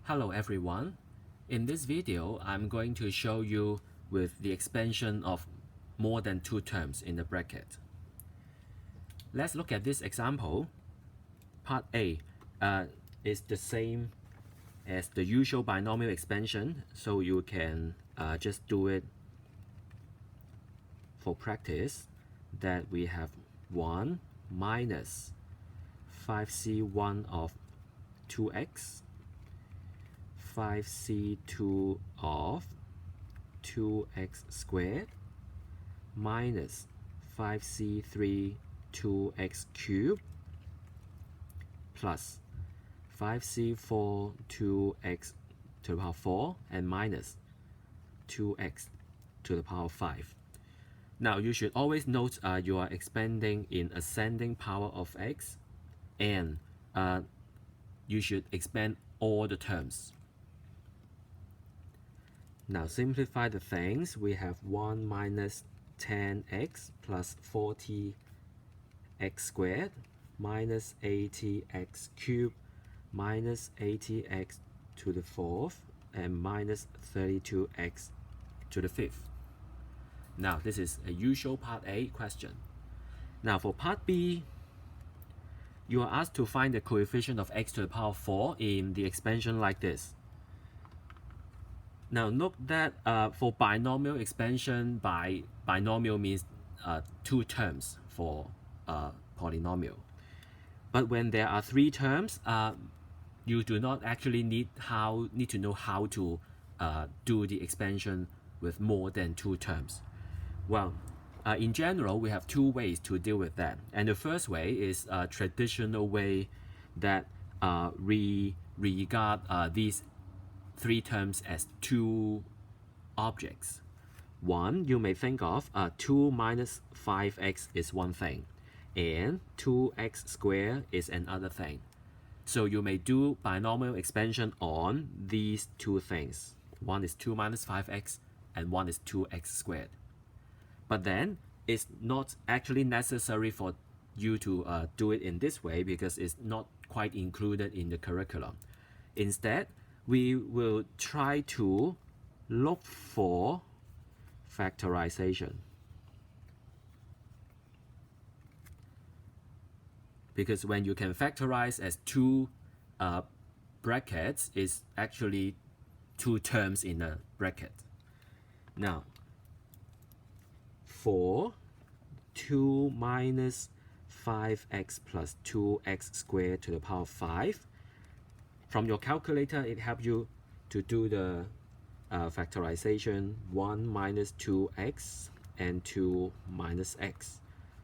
Hello everyone. In this video, I'm going to show you with the expansion of more than two terms in the bracket. Let's look at this example. Part A is the same as the usual binomial expansion, so you can just do it for practice. That we have 1 minus 5c1 of 2x 5c2 of 2x squared minus 5c3 2x cubed plus 5c4 2x to the power 4 and minus 2x to the power 5. Now you should always note you are expanding in ascending power of x, and you should expand all the terms. Now simplify the things. We have 1 minus 10x plus 40x squared minus 80x cubed minus 80x to the 4th and minus 32x to the 5th. Now this is a usual part A question. Now for part B, you are asked to find the coefficient of x to the power 4 in the expansion like this. Now note that for binomial expansion, binomial means two terms for polynomial. But when there are three terms, you do not actually need to know how to do the expansion with more than two terms. Well, in general, we have two ways to deal with that. And the first way is a traditional way that we regard these three terms as two objects. One, you may think of 2 minus 5x is one thing, and 2x squared is another thing. So you may do binomial expansion on these two things. One is 2 minus 5x, and one is 2x squared. But then, it's not actually necessary for you to do it in this way because it's not quite included in the curriculum. Instead, we will try to look for factorization. Because when you can factorize as two brackets, it's actually two terms in a bracket. Now, for 2 minus 5x plus 2x squared to the power 5, from your calculator, it helps you to do the factorization 1 minus 2x and 2 minus x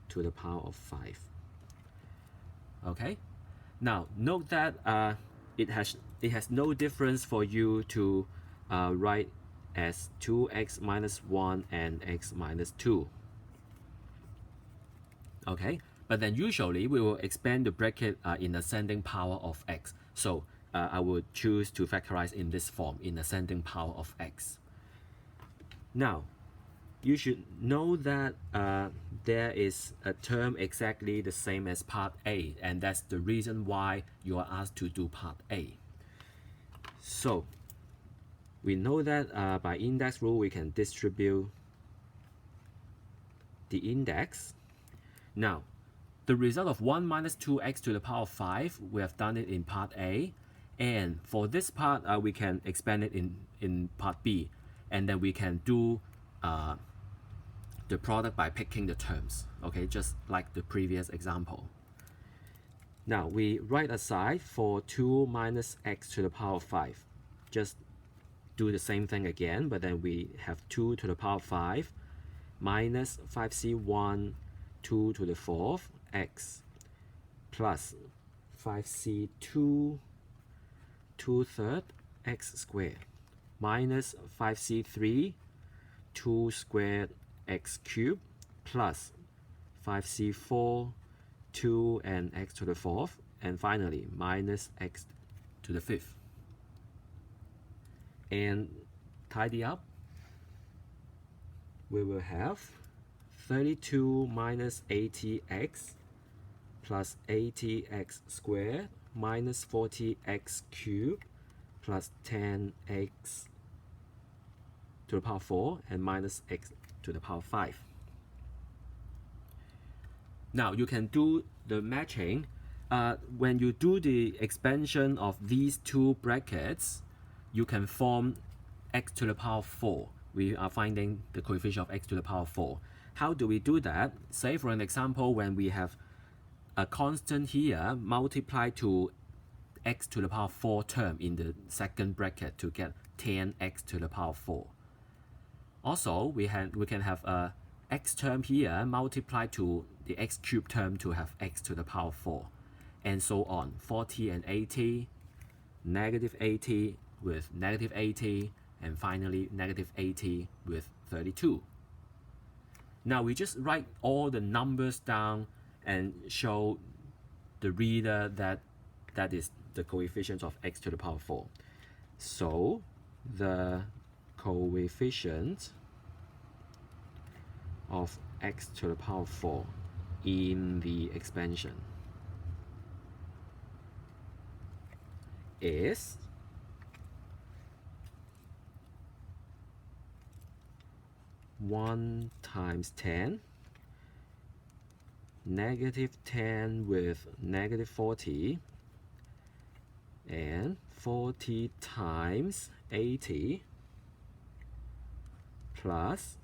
to the power of 5. Okay, now note that it has no difference for you to write as 2x minus 1 and x minus 2. Okay, but then usually we will expand the bracket in ascending power of x. So I would choose to factorize in this form, in ascending power of x. Now, you should know that there is a term exactly the same as part A, and that's the reason why you are asked to do part A. So, we know that by index rule we can distribute the index. Now, the result of 1 minus 2x to the power of 5, we have done it in part A. And for this part, we can expand it in part B. And then we can do the product by picking the terms. Okay, just like the previous example. Now, we write aside for 2 minus x to the power of 5. Just do the same thing again, but then we have 2 to the power of 5 minus 5c1 2 to the 4th x plus 5c2 2/3 x squared minus 5c3 2 squared x cubed plus 5c4 2 and x to the 4th, and finally minus x to the 5th. And tidy up, we will have 32 minus 80x plus 80x squared minus 40x cubed plus 10x to the power 4 and minus x to the power 5. Now you can do the matching. When you do the expansion of these two brackets, you can form x to the power 4. We are finding the coefficient of x to the power 4. How do we do that? Say for an example, when we have a constant here multiplied to x to the power 4 term in the second bracket to get 10x to the power 4. Also, we can have a x term here multiplied to the x cubed term to have x to the power 4, and so on. 40 and 80, negative 80 with negative 80, and finally negative 80 with 32. Now we just write all the numbers down and show the reader that that is the coefficient of x to the power 4. So the coefficient of x to the power 4 in the expansion is (1 times 10, negative 10 with negative 40, and 40 times 80 plus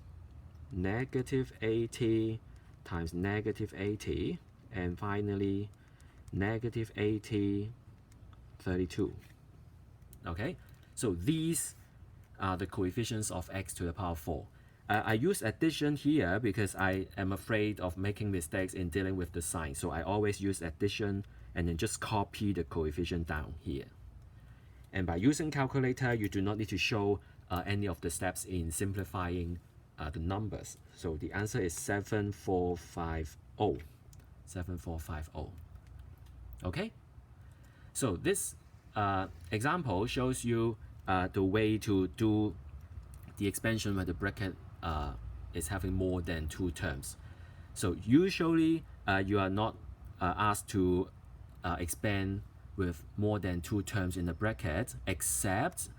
negative 80 times negative 80, and finally negative 80, 32. Okay, so these are the coefficients of x to the power 4. I use addition here because I am afraid of making mistakes in dealing with the sign, so I always use addition and then just copy the coefficient down here. And by using calculator, you do not need to show any of the steps in simplifying the numbers. So the answer is 7450. 7450. Okay? So this example shows you the way to do the expansion where the bracket is having more than two terms. So usually you are not asked to expand with more than two terms in the bracket, except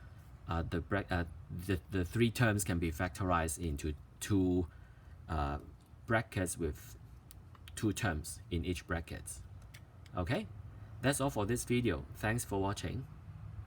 the three terms can be factorized into two brackets with two terms in each bracket. Okay, that's all for this video. Thanks for watching.